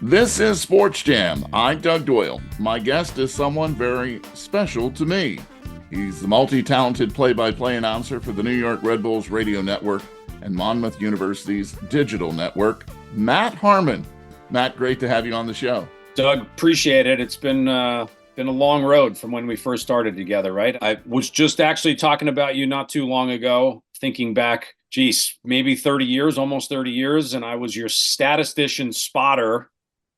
This is Sports Jam. I'm Doug Doyle. My guest is someone very special to me. He's the multi-talented play-by-play announcer for the New York Red Bulls radio network and Monmouth University's digital network, Matt Harmon. Matt, great to have you on the show. Doug, appreciate it. It's been a long road from when we first started together, right? I was just actually talking about you not too long ago, thinking back, maybe 30 years, almost 30 years, and I was your statistician spotter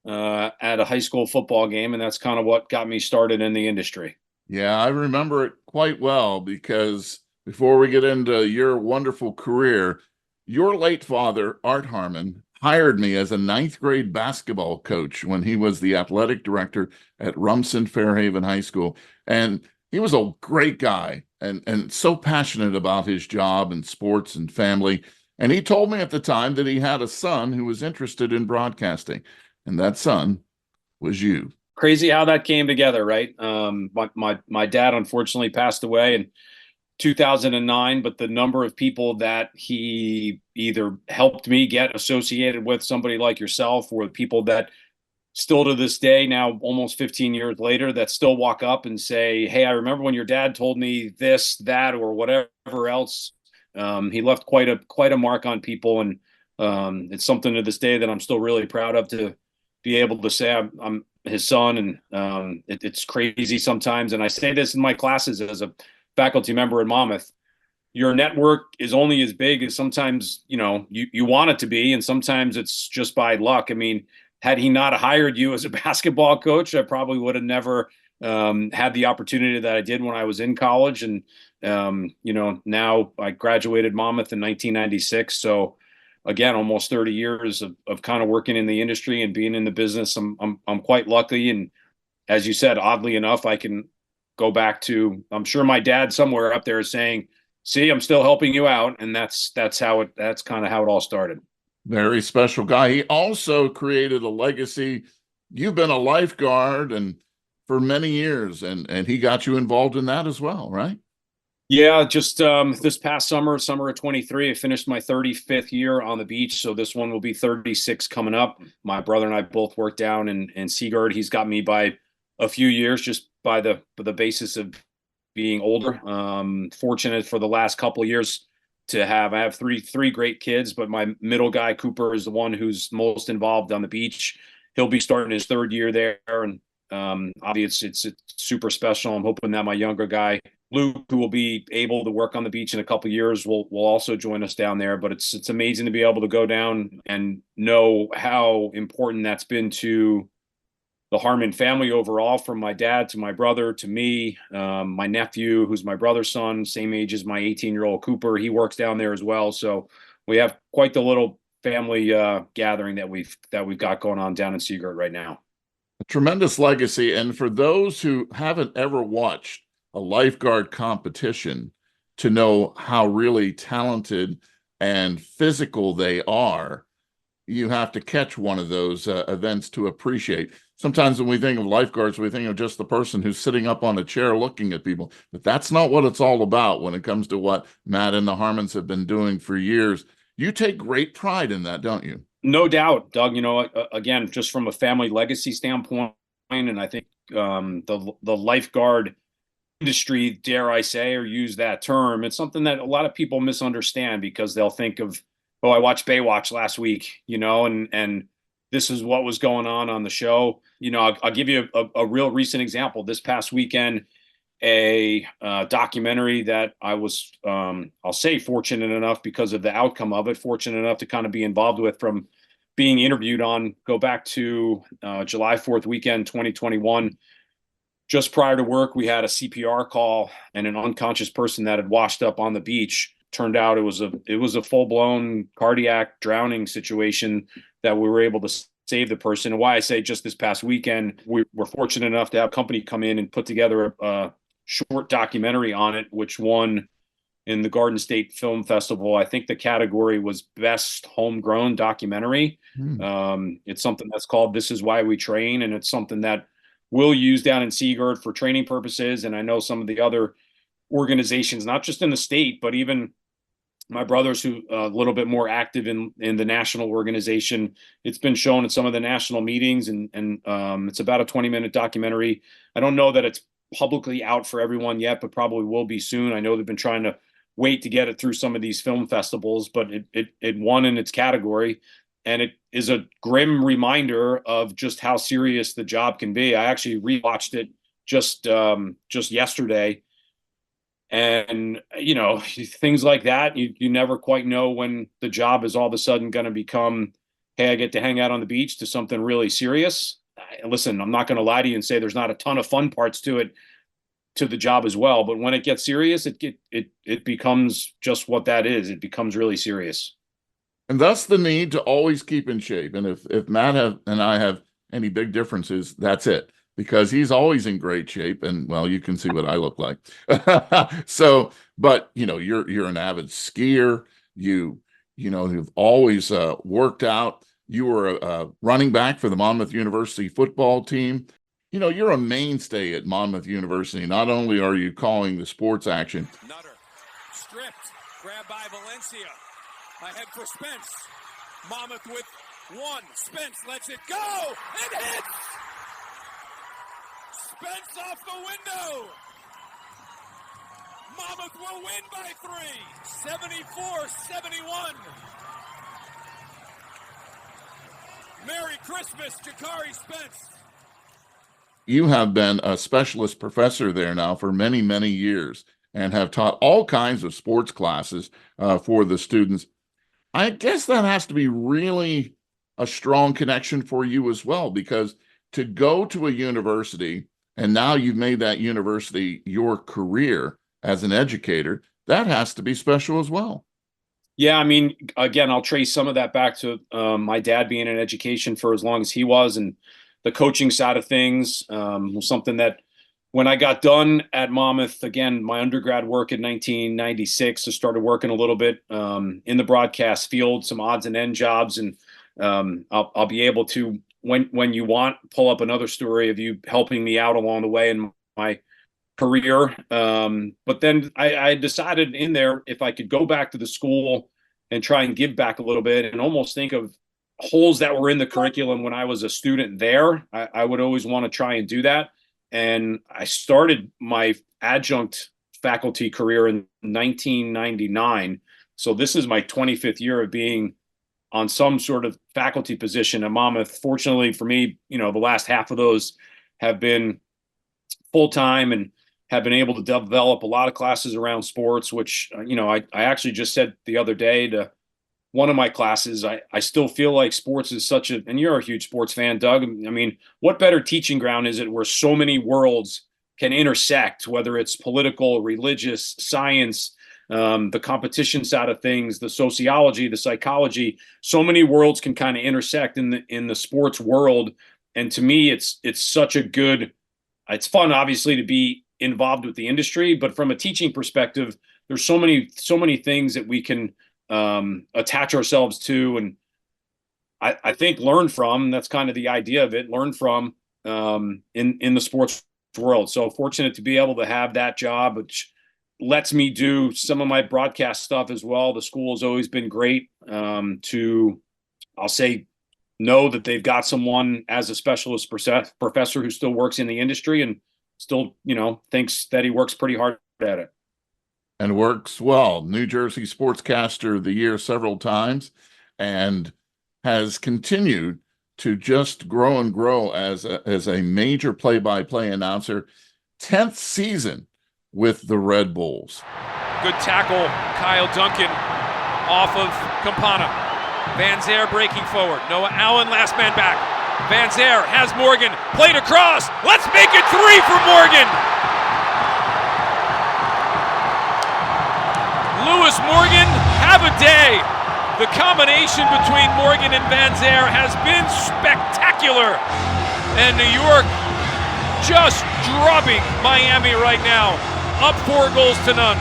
at a high school football game, and that's kind of what got me started in the industry. Yeah, I remember it quite well because before we get into your wonderful career, your late father, Art Harmon, hired me as a ninth grade basketball coach when he was the athletic director at Rumson Fairhaven High School. And he was a great guy and so passionate about his job and sports and family. And he told me at the time that he had a son who was interested in broadcasting. And that son was you. Crazy how that came together, right? My dad unfortunately passed away in 2009, but the number of people that he either helped me get associated with somebody like yourself, or the people that still to this day, now almost 15 years later, that still walk up and say, "Hey, I remember when your dad told me this, that, or whatever else." He left quite a mark on people, and it's something to this day that I'm still really proud of, to be able to say I'm his son. And it's crazy sometimes. And I say this in my classes as a faculty member in Monmouth. Your network is only as big as sometimes, you want it to be. And sometimes it's just by luck. I mean, had he not hired you as a basketball coach, I probably would have never had the opportunity that I did when I was in college. And, now I graduated Monmouth in 1996. So again, almost 30 years of kind of working in the industry and being in the business. I'm quite lucky. And as you said, oddly enough, I can go back to, I'm sure my dad somewhere up there is saying, "See, I'm still helping you out." And that's kind of how it all started. Very special guy. He also created a legacy. You've been a lifeguard and for many years, and he got you involved in that as well, right? Yeah, just this past summer of 23, I finished my 35th year on the beach. So this one will be 36 coming up. My brother and I both worked down in Seagard. He's got me by a few years, just by the basis of being older. Fortunate for the last couple of years I have three great kids, but my middle guy, Cooper, is the one who's most involved on the beach. He'll be starting his third year there. And obviously it's super special. I'm hoping that my younger guy, Luke, who will be able to work on the beach in a couple of years, will also join us down there. But it's amazing to be able to go down and know how important that's been to the Harmon family overall, from my dad to my brother to me, my nephew, who's my brother's son, same age as my 18-year-old Cooper. He works down there as well. So we have quite the little family gathering that we've got going on down in Seagirt right now. A tremendous legacy. And for those who haven't ever watched a lifeguard competition to know how really talented and physical they are, you have to catch one of those events to appreciate. Sometimes when we think of lifeguards, we think of just the person who's sitting up on a chair looking at people, but that's not what it's all about when it comes to what Matt and the Harmons have been doing for years. You take great pride in that, don't you? No doubt, Doug. Again, just from a family legacy standpoint, and I think the lifeguard industry, dare I say, or use that term, it's something that a lot of people misunderstand, because they'll think of, "Oh, I watched Baywatch last week," and this is what was going on the show. I'll give you a real recent example. This past weekend, a documentary that I was, I'll say, fortunate enough, because of the outcome of it, fortunate enough to kind of be involved with, from being interviewed on, go back to July 4th weekend, 2021. Just prior to work, we had a CPR call and an unconscious person that had washed up on the beach. Turned out it was a full-blown cardiac drowning situation that we were able to save the person. And why I say just this past weekend, we were fortunate enough to have a company come in and put together a short documentary on it, which won in the Garden State Film Festival. I think the category was Best Homegrown Documentary. It's something that's called This Is Why We Train, and it's something that we'll use down in Seagirt for training purposes. And I know some of the other organizations, not just in the state, but even My brother's who a little bit more active in the national organization. It's been shown at some of the national meetings, and it's about a 20-minute documentary. I don't know that it's publicly out for everyone yet, but probably will be soon. I know they've been trying to wait to get it through some of these film festivals, but it won in its category, and it is a grim reminder of just how serious the job can be. I actually rewatched it just yesterday. And, things like that, you never quite know when the job is all of a sudden going to become, hey, I get to hang out on the beach, to something really serious. Listen, I'm not going to lie to you and say there's not a ton of fun parts to it, to the job as well. But when it gets serious, it becomes just what that is. It becomes really serious. And thus the need to always keep in shape. And if Matt and I have any big differences, that's it, because he's always in great shape. And well, you can see what I look like. So, but you're an avid skier. You've always worked out. You were a running back for the Monmouth University football team. You're a mainstay at Monmouth University. Not only are you calling the sports action. Nutter, stripped, grabbed by Valencia. Ahead for Spence. Monmouth with one. Spence lets it go. It hits! Spence off the window. Monmouth will win by 3. 74-71. Merry Christmas, Jakari Spence. You have been a specialist professor there now for many, many years and have taught all kinds of sports classes for the students. I guess that has to be really a strong connection for you as well, because to go to a university, and now you've made that university your career as an educator, that has to be special as well. Yeah, I mean, again, I'll trace some of that back to my dad being in education for as long as he was, and the coaching side of things was something that when I got done at Monmouth, again, my undergrad work in 1996, I started working a little bit in the broadcast field, some odds and end jobs, and I'll be able to, when you want, pull up another story of you helping me out along the way in my career. But then I decided in there, if I could go back to the school and try and give back a little bit, and almost think of holes that were in the curriculum when I was a student there, I would always want to try and do that. And I started my adjunct faculty career in 1999. So this is my 25th year of being on some sort of faculty position at Monmouth. Fortunately for me, the last half of those have been full-time and have been able to develop a lot of classes around sports, which, I actually just said the other day to one of my classes, I still feel like sports is such and you're a huge sports fan, Doug. I mean, what better teaching ground is it where so many worlds can intersect, whether it's political, religious, science, the competition side of things, the sociology, the psychology, so many worlds can kind of intersect in the sports world. And to me, it's such a good, it's fun, obviously, to be involved with the industry, but from a teaching perspective, there's so many things that we can attach ourselves to, and I think learn from. That's kind of the idea of it, learn from in the sports world. So fortunate to be able to have that job, which lets me do some of my broadcast stuff as well. The school has always been great to, I'll say, know that they've got someone as a specialist professor who still works in the industry and still, thinks that he works pretty hard at it. And works well. New Jersey Sportscaster of the Year several times, and has continued to just grow and grow as a major play-by-play announcer. 10th season with the Red Bulls. Good tackle, Kyle Duncan off of Campana. Van Zer breaking forward. Noah Allen, last man back. Van Zer has Morgan, played across. Let's make it 3 for Morgan. Lewis Morgan, have a day. The combination between Morgan and Van Zer has been spectacular. And New York just drubbing Miami right now, up 4-0.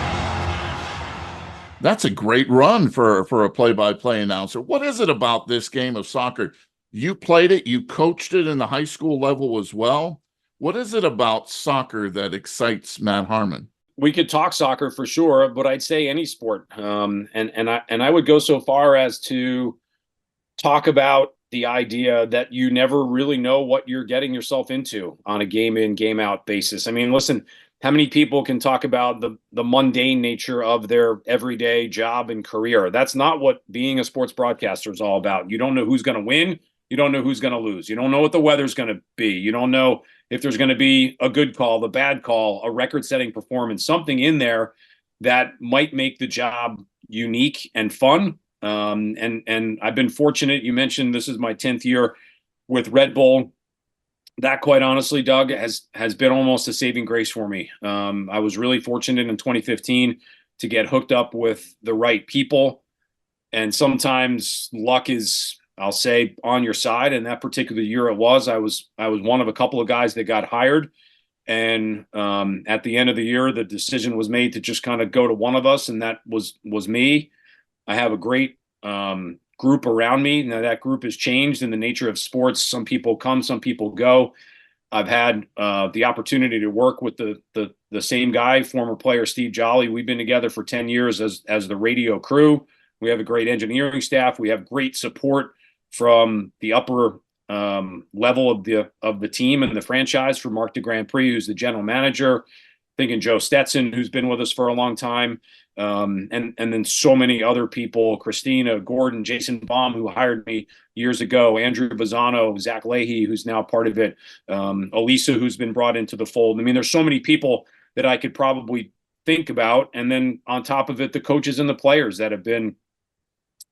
That's a great run for a play-by-play announcer. What is it about this game of soccer? You played it, you coached it in the high school level as well. What is it about soccer that excites Matt Harmon? We could talk soccer for sure, but I'd say any sport. And I would go so far as to talk about the idea that you never really know what you're getting yourself into on a game in, game out basis. I mean, listen, how many people can talk about the mundane nature of their everyday job and career? That's not what being a sports broadcaster is all about. You don't know who's going to win. You don't know who's going to lose. You don't know what the weather's going to be. You don't know if there's going to be a good call, the bad call, a record-setting performance, something in there that might make the job unique and fun. And I've been fortunate. You mentioned this is my 10th year with Red Bull. That, quite honestly, Doug, has been almost a saving grace for me. I was really fortunate in 2015 to get hooked up with the right people, and sometimes luck is, I'll say, on your side. And that particular year, it was. I was one of a couple of guys that got hired, and at the end of the year, the decision was made to just kind of go to one of us, and that was me. I have a great group around me. Now that group has changed in the nature of sports. Some people come, some people go. I've had the opportunity to work with the same guy, former player Steve Jolly. We've been together for 10 years as the radio crew. We have a great engineering staff. We have great support from the upper level of the team and the franchise, from Mark de Grand Prix, who's the general manager, thinking Joe Stetson, who's been with us for a long time, and then so many other people, Christina, Gordon, Jason Baum, who hired me years ago, Andrew Bazzano, Zach Leahy, who's now part of it, Elisa, who's been brought into the fold. I mean, there's so many people that I could probably think about. And then on top of it, the coaches and the players that have been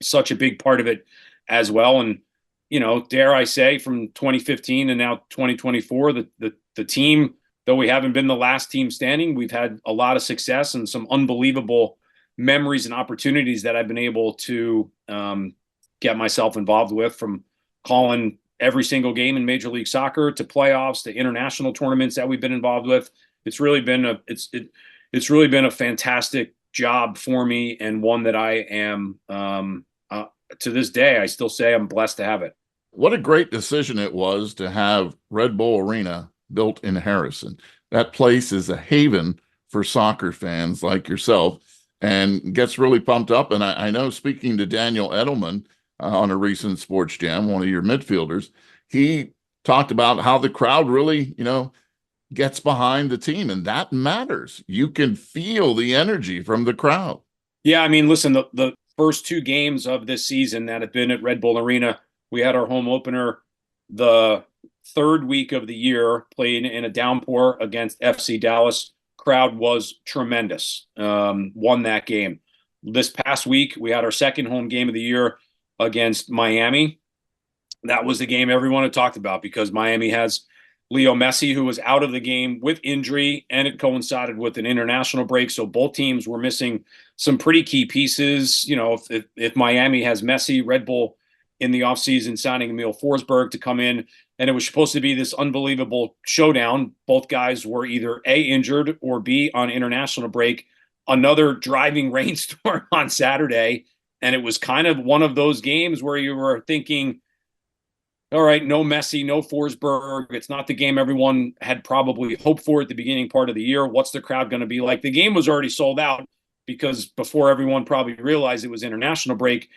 such a big part of it as well. And, you know, dare I say, from 2015 and now 2024, the team, though we haven't been the last team standing, we've had a lot of success and some unbelievable memories and opportunities that I've been able to get myself involved with, from calling every single game in Major League Soccer to playoffs to international tournaments that we've been involved with. It's really been a fantastic job for me, and one that I am to this day, I still say I'm blessed to have it. What a great decision it was to have Red Bull Arena built in Harrison. That place is a haven for soccer fans like yourself, and gets really pumped up. And I know, speaking to Daniel Edelman on a recent Sports Jam, one of your midfielders, he talked about how the crowd really, gets behind the team, and that matters. You can feel the energy from the crowd. Yeah, I mean, listen, the first two games of this season that have been at Red Bull Arena, we had our home opener the third week of the year, played in a downpour against FC Dallas. Crowd was tremendous. Won that game. This past week, we had our second home game of the year against Miami. That was the game everyone had talked about, because Miami has Leo Messi, who was out of the game with injury, and it coincided with an international break. So both teams were missing some pretty key pieces. You know, if Miami has Messi, Red Bull in the offseason signing Emil Forsberg to come in, and it was supposed to be this unbelievable showdown. Both guys were either A, injured, or B, on international break. Another driving rainstorm on Saturday, and it was kind of one of those games where you were thinking, all right, no Messi, no Forsberg. It's not the game everyone had probably hoped for at the beginning part of the year. What's the crowd going to be like? The game was already sold out, because before everyone probably realized it was international break,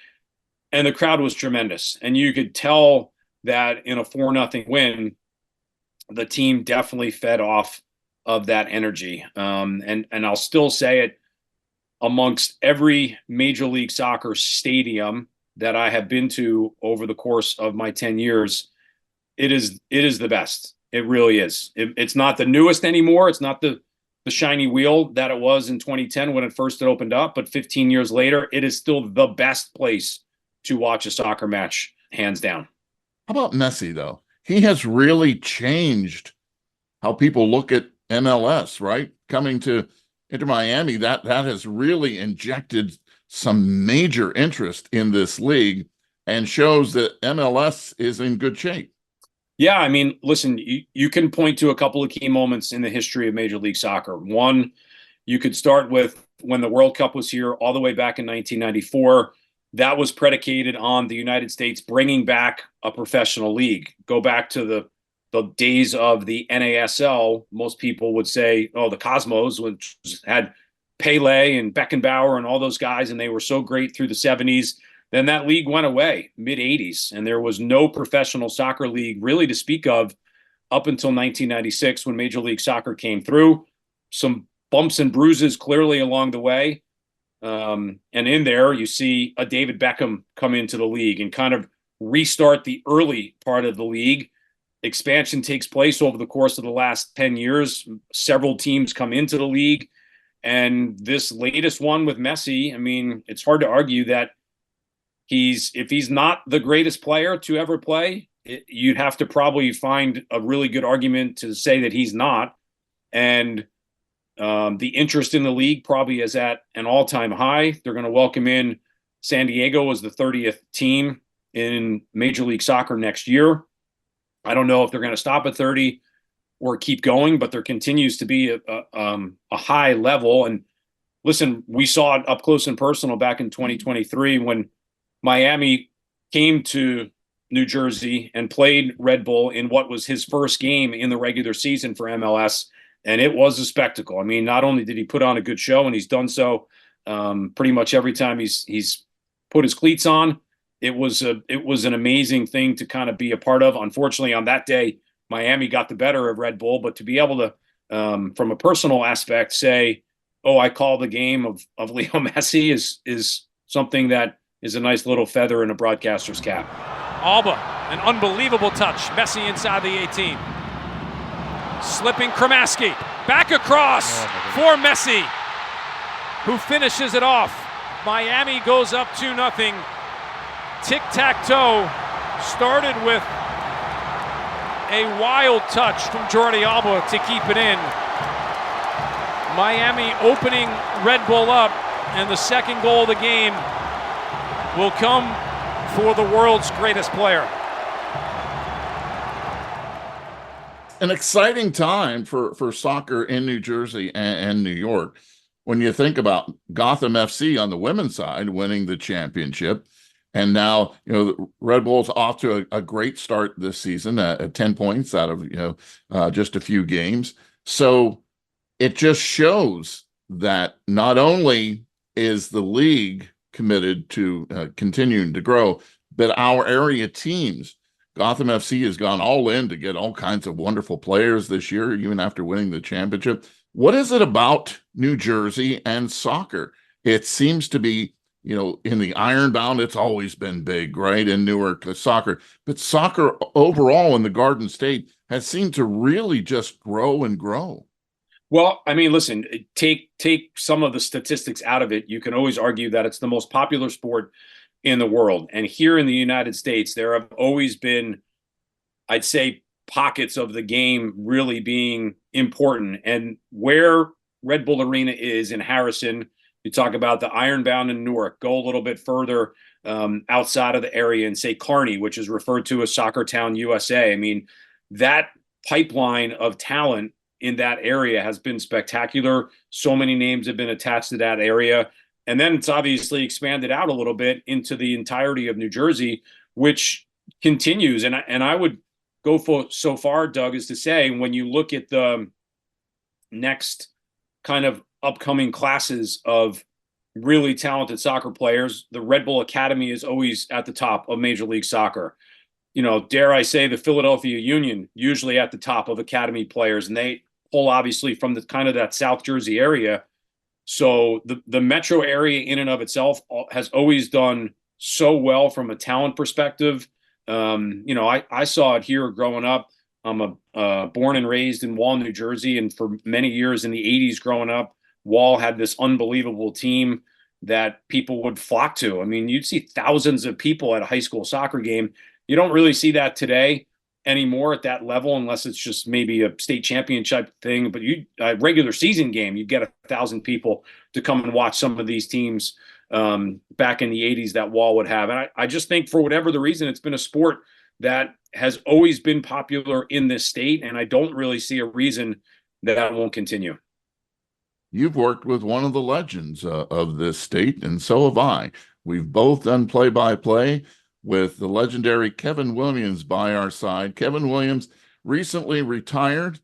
and the crowd was tremendous. And you could tell that in a 4-0 win, the team definitely fed off of that energy. And I'll still say it, amongst every Major League Soccer stadium that I have been to over the course of my 10 years, it is the best. It really is. It's not the newest anymore. It's not the shiny wheel that it was in 2010 when it first opened up, but 15 years later, it is still the best place to watch a soccer match, hands down. How about Messi, though? He has really changed how people look at MLS, right? Coming to Inter Miami, that has really injected some major interest in this league, and shows that MLS is in good shape. Yeah, I mean, listen, you can point to a couple of key moments in the history of Major League Soccer. One, you could start with when the World Cup was here all the way back in 1994. That was predicated on the United States bringing back a professional league. Go back to the the days of the NASL, most people would say, oh, the Cosmos, which had Pele and Beckenbauer and all those guys, and they were so great through the 70s. Then that league went away, mid-80s, and there was no professional soccer league really to speak of up until 1996 when Major League Soccer came through. Some bumps and bruises clearly along the way. And in there, you see a David Beckham come into the league and kind of restart the early part of the league. Expansion takes place over the course of the last 10 years. Several teams come into the league. And this latest one with Messi, I mean, it's hard to argue that if he's not the greatest player to ever play, you'd have to probably find a really good argument to say that he's not. And the interest in the league probably is at an all-time high. They're going to welcome in San Diego as the 30th team in Major League Soccer next year. I don't know if they're going to stop at 30 or keep going, but there continues to be a high level. And listen, we saw it up close and personal back in 2023 when Miami came to New Jersey and played Red Bull in what was his first game in the regular season for MLS. And it was a spectacle. I mean, not only did he put on a good show, and he's done so pretty much every time he's put his cleats on, it was an amazing thing to kind of be a part of. Unfortunately, on that day, Miami got the better of Red Bull, but to be able to, from a personal aspect, say, "Oh, I call the game of Leo Messi," is something that is a nice little feather in a broadcaster's cap. Alba, an unbelievable touch. Messi inside the 18. Slipping Kramaski. Back across for Messi, who finishes it off. Miami goes up 2-0. Tic-tac-toe started with a wild touch from Jordi Alba to keep it in. Miami opening Red Bull up, and the second goal of the game will come for the world's greatest player. An exciting time for soccer in New Jersey and New York. When you think about Gotham FC on the women's side winning the championship, and now, Red Bull's off to a great start this season at 10 points out of, just a few games. So it just shows that not only is the league committed to continuing to grow, but our area teams, Gotham FC has gone all in to get all kinds of wonderful players this year, even after winning the championship. What is it about New Jersey and soccer? It seems to be, in the Ironbound, it's always been big, right? In Newark, soccer. But soccer overall in the Garden State has seemed to really just grow and grow. Well, I mean, listen, take some of the statistics out of it. You can always argue that it's the most popular sport in the world. And here in the United States, there have always been, I'd say, pockets of the game really being important. And where Red Bull Arena is in Harrison, you talk about the Ironbound in Newark, go a little bit further outside of the area and say Kearney, which is referred to as Soccer Town, USA. I mean, that pipeline of talent in that area has been spectacular. So many names have been attached to that area. And then it's obviously expanded out a little bit into the entirety of New Jersey, which continues. And I would go so far, Doug, as to say, when you look at the next kind of upcoming classes of really talented soccer players, the Red Bull Academy is always at the top of Major League Soccer. Dare I say, the Philadelphia Union usually at the top of academy players, and they pull obviously from the kind of that South Jersey area. So the metro area in and of itself has always done so well from a talent perspective. I saw it here growing up. I'm born and raised in Wall, New Jersey, and for many years in the 80s growing up, Wall had this unbelievable team that people would flock to. I mean, you'd see thousands of people at a high school soccer game. You don't really see that today anymore at that level, unless it's just maybe a state championship thing. But a regular season game, you get 1,000 people to come and watch some of these teams back in the 80s that Wall would have. And I just think for whatever the reason, it's been a sport that has always been popular in this state. And I don't really see a reason that won't continue. You've worked with one of the legends of this state, and so have I. We've both done play-by-play with the legendary Kevin Williams by our side. Kevin Williams recently retired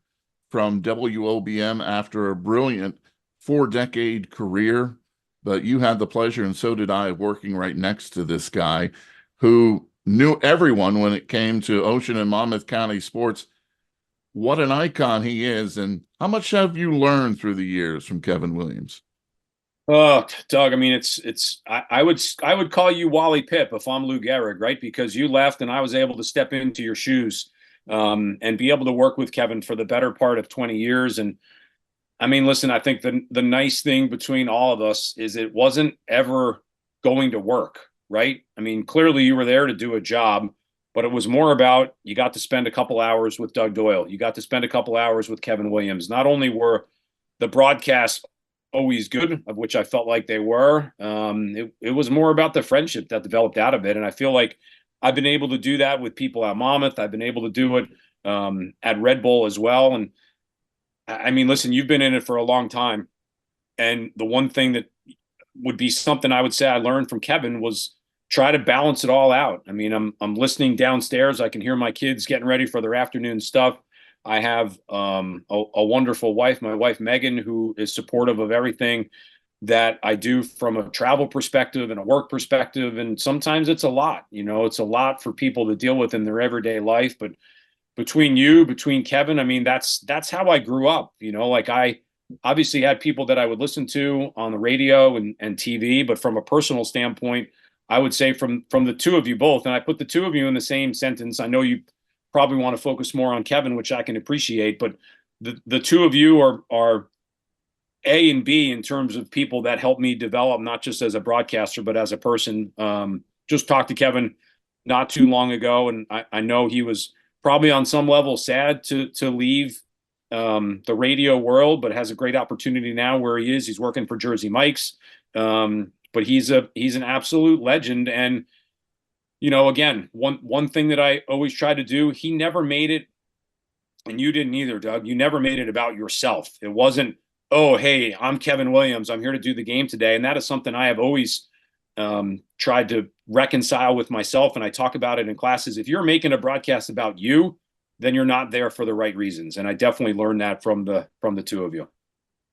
from WOBM after a brilliant 4-decade career. But you had the pleasure, and so did I, of working right next to this guy who knew everyone when it came to Ocean and Monmouth County sports. What an icon he is. And how much have you learned through the years from Kevin Williams? Oh, Doug, I mean, I would call you Wally Pipp if I'm Lou Gehrig, right? Because you left and I was able to step into your shoes, and be able to work with Kevin for the better part of 20 years. And I mean, listen, I think the nice thing between all of us is it wasn't ever going to work, right? I mean, clearly you were there to do a job, but it was more about you got to spend a couple hours with Doug Doyle. You got to spend a couple hours with Kevin Williams. Not only were the broadcasts always good, of which I felt like they were, it was more about the friendship that developed out of it. And I feel like I've been able to do that with people at Monmouth. I've been able to do it at Red Bull as well. And I mean, listen, you've been in it for a long time. And the one thing that would be something I would say I learned from Kevin was try to balance it all out. I mean, I'm listening downstairs. I can hear my kids getting ready for their afternoon stuff. I have a wonderful wife, my wife, Megan, who is supportive of everything that I do from a travel perspective and a work perspective. And sometimes it's a lot, it's a lot for people to deal with in their everyday life. But between Kevin, I mean, that's how I grew up. Like I obviously had people that I would listen to on the radio and TV, but from a personal standpoint, I would say from the two of you both, and I put the two of you in the same sentence. I know you probably want to focus more on Kevin, which I can appreciate, but the two of you are A and B in terms of people that helped me develop, not just as a broadcaster, but as a person. Just talked to Kevin not too long ago, and I know he was probably on some level sad to leave the radio world, but has a great opportunity now where he is. He's working for Jersey Mike's, but he's an absolute legend. And again, one thing that I always try to do, he never made it, and you didn't either, Doug. You never made it about yourself. It wasn't, oh, hey, I'm Kevin Williams. I'm here to do the game today. And that is something I have always tried to reconcile with myself. And I talk about it in classes. If you're making a broadcast about you, then you're not there for the right reasons. And I definitely learned that from the two of you.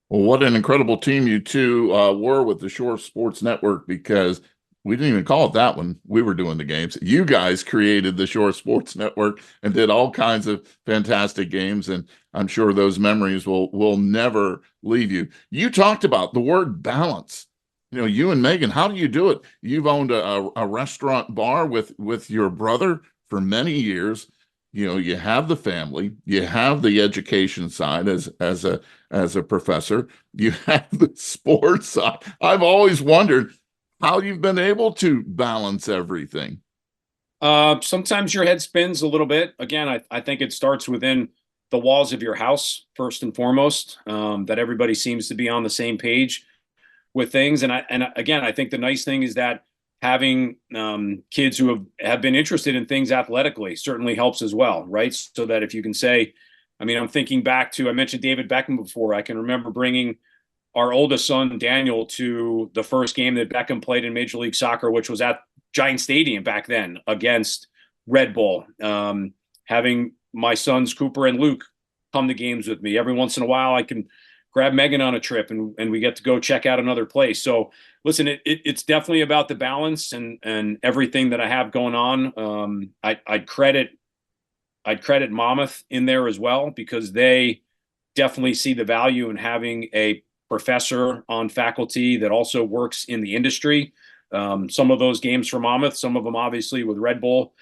Well, what an incredible team you two were with the Shore Sports Network, because we didn't even call it that when we were doing the games. You guys created the Shore Sports Network and did all kinds of fantastic games, and I'm sure those memories will never leave you. You talked about the word balance. You and Megan, how do you do it? You've owned a restaurant bar with your brother for many years. You have the family, you have the education side as a professor, you have the sports side. I've always wondered how you've been able to balance everything. Sometimes your head spins a little bit. Again, I think it starts within the walls of your house, first and foremost, that everybody seems to be on the same page with things. And again, I think the nice thing is that having kids who have been interested in things athletically certainly helps as well, right? So that if you can say, I mean, I'm thinking back to, I mentioned David Beckham before. I can remember bringing our oldest son, Daniel, to the first game that Beckham played in Major League Soccer, which was at Giant Stadium back then against Red Bull. Having my sons, Cooper and Luke, come to games with me. Every once in a while, I can grab Megan on a trip and we get to go check out another place. So listen, it's definitely about the balance and everything that I have going on. I'd credit Monmouth in there as well, because they definitely see the value in having a professor on faculty that also works in the industry. Some of those games for Monmouth, some of them obviously with Red Bull.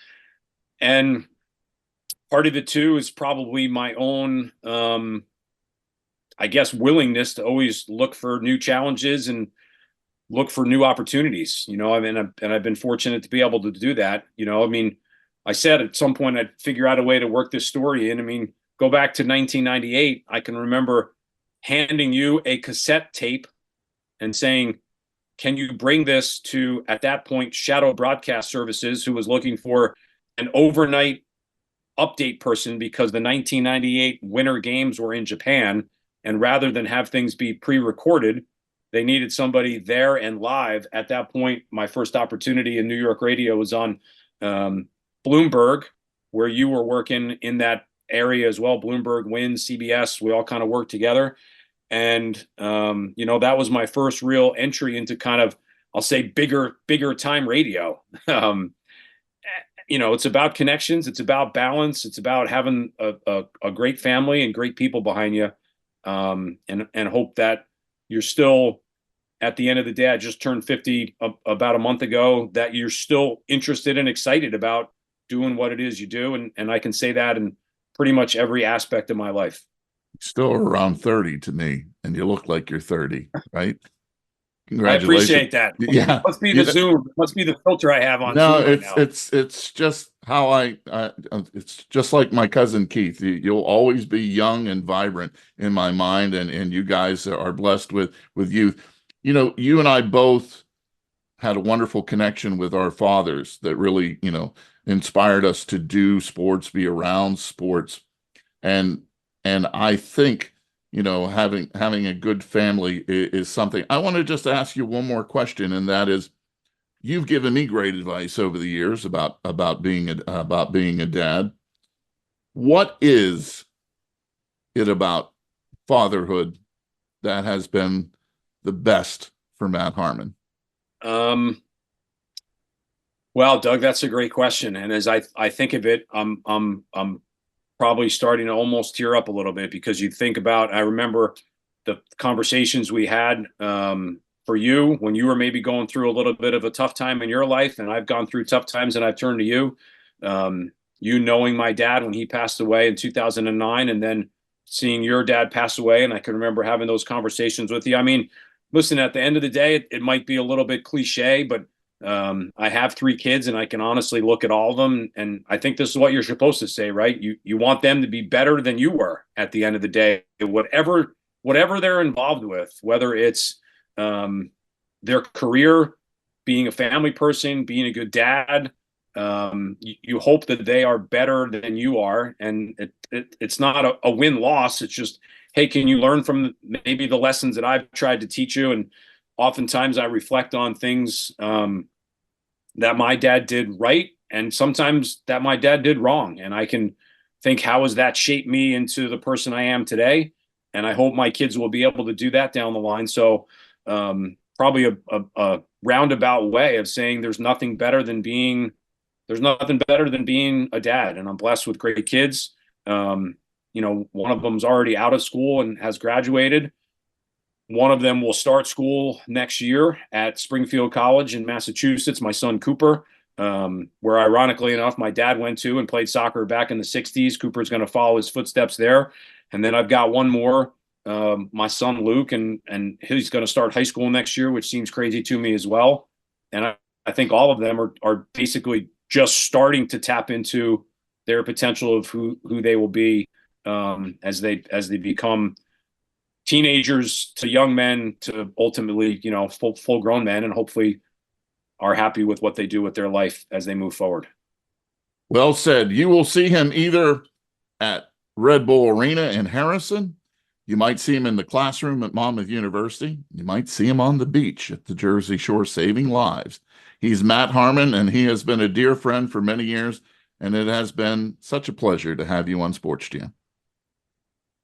And part of it too is probably my own, I guess, willingness to always look for new challenges and look for new opportunities. I mean, and I've been fortunate to be able to do that. I mean, I said at some point I'd figure out a way to work this story in. I mean, go back to 1998. I can remember handing you a cassette tape and saying, can you bring this to, at that point, Shadow Broadcast Services, who was looking for an overnight update person because the 1998 Winter Games were in Japan. And rather than have things be pre-recorded, they needed somebody there and live. At that point, my first opportunity in New York radio was on Bloomberg, where you were working in that area as well. Bloomberg, Win, CBS, we all kind of work together. And, that was my first real entry into kind of, I'll say bigger time radio. It's about connections. It's about balance. It's about having a great family and great people behind you. And hope that you're still, at the end of the day, I just turned 50 about a month ago, that you're still interested and excited about doing what it is you do. And I can say that in pretty much every aspect of my life. Still around 30 to me, and you look like you're 30, right? Congratulations. I appreciate that. Yeah. Must be the Zoom. Must be the filter I have on no, Zoom right now. It's just how it's just like my cousin Keith. You'll always be young and vibrant in my mind, and you guys are blessed with youth. You and I both had a wonderful connection with our fathers that really, inspired us to do sports, be around sports. And I think, having a good family is something. I want to just ask you one more question, and that is, you've given me great advice over the years about being a dad. What is it about fatherhood that has been the best for Matt Harmon? Well, Doug, that's a great question. And as I think of it, I'm probably starting to almost tear up a little bit, because you think about, I remember the conversations we had for you when you were maybe going through a little bit of a tough time in your life, and I've gone through tough times and I've turned to you. You knowing my dad when he passed away in 2009, and then seeing your dad pass away, and I can remember having those conversations with you. I mean, listen, at the end of the day, it might be a little bit cliche, but I have 3 kids, and I can honestly look at all of them, and I think this is what you're supposed to say, right? You want them to be better than you were at the end of the day, whatever they're involved with, whether it's their career, being a family person, being a good dad. You hope that they are better than you are, and it's not a win-loss. It's just, hey, can you learn from maybe the lessons that I've tried to teach you? And oftentimes I reflect on things that my dad did right, and sometimes that my dad did wrong. And I can think, how has that shaped me into the person I am today? And I hope my kids will be able to do that down the line. So probably a roundabout way of saying there's nothing better than being a dad. And I'm blessed with great kids. One of them's already out of school and has graduated. One of them will start school next year at Springfield College in Massachusetts, my son Cooper, where ironically enough, my dad went to and played soccer back in the 60s. Cooper's going to follow his footsteps there. And then I've got one more, my son Luke, and he's going to start high school next year, which seems crazy to me as well. And I think all of them are basically just starting to tap into their potential of who they will be as they become teenagers to young men to ultimately, full grown men, and hopefully are happy with what they do with their life as they move forward. Well said. You will see him either at Red Bull Arena in Harrison. You might see him in the classroom at Monmouth University. You might see him on the beach at the Jersey Shore saving lives. He's Matt Harmon, and he has been a dear friend for many years, and it has been such a pleasure to have you on Sports Jam.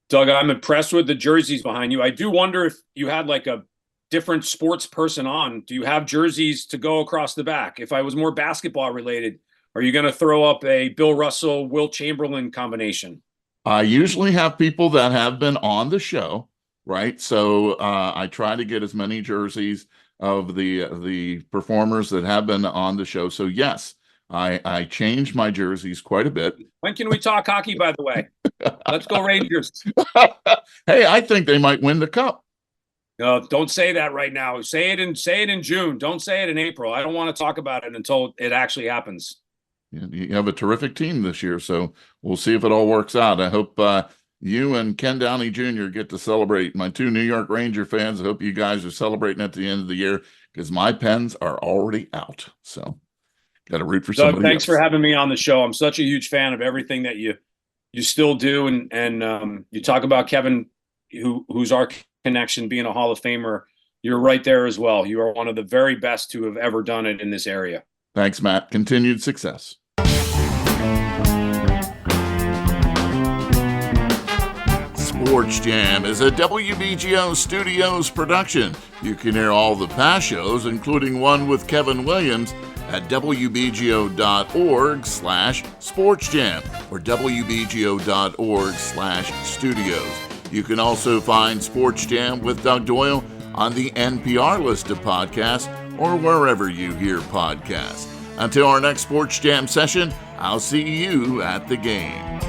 Doug, I'm impressed with the jerseys behind you. I do wonder if you had like a different sports person on. Do you have jerseys to go across the back? If I was more basketball related, are you going to throw up a Bill Russell, Wilt Chamberlain combination? I usually have people that have been on the show, right? So I try to get as many jerseys of the performers that have been on the show. So yes, I changed my jerseys quite a bit. When can we talk hockey, by the way? Let's go Rangers. Hey, I think they might win the cup. No, don't say that right now. Say it in June. Don't say it in April. I don't want to talk about it until it actually happens. You have a terrific team this year, so we'll see if it all works out. I hope you and Ken Downey Jr. get to celebrate. My 2 New York Ranger fans, I hope you guys are celebrating at the end of the year, because my Pens are already out. So got to root for somebody Doug, thanks else. for having me on the show. I'm such a huge fan of everything that you still do, and you talk about Kevin, who's our connection, being a Hall of Famer. You're right there as well. You are one of the very best to have ever done it in this area. Thanks, Matt. Continued success. Sports Jam is a WBGO Studios production. You can hear all the past shows, including one with Kevin Williams, at wbgo.org/sportsjam or wbgo.org/studios. You can also find Sports Jam with Doug Doyle on the NPR list of podcasts or wherever you hear podcasts. Until our next Sports Jam session, I'll see you at the game.